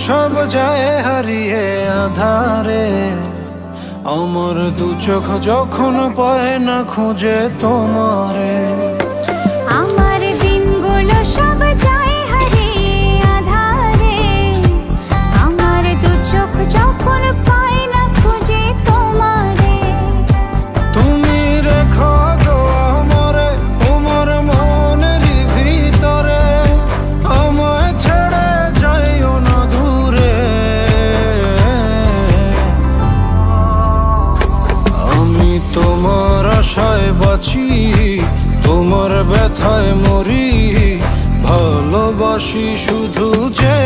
সব যায় হারিয়ে আধারে। আমার দু চোখ যখন পায় না খুঁজে তোমারে। আমার দিনগুলো সব যায় হারিয়ে আঁধারে। আমার দু চোখ যখন পায় না খুঁজে তোমারে। তুমি রেখো গো আমারে তোমার মনেরই ভিতরে, আমায় ছেড়ে যাইও না দূরে। আমি তোমার আশায় বাঁচি, তোমার ব্যথায় মরি, ভালোবাসি শুধু যে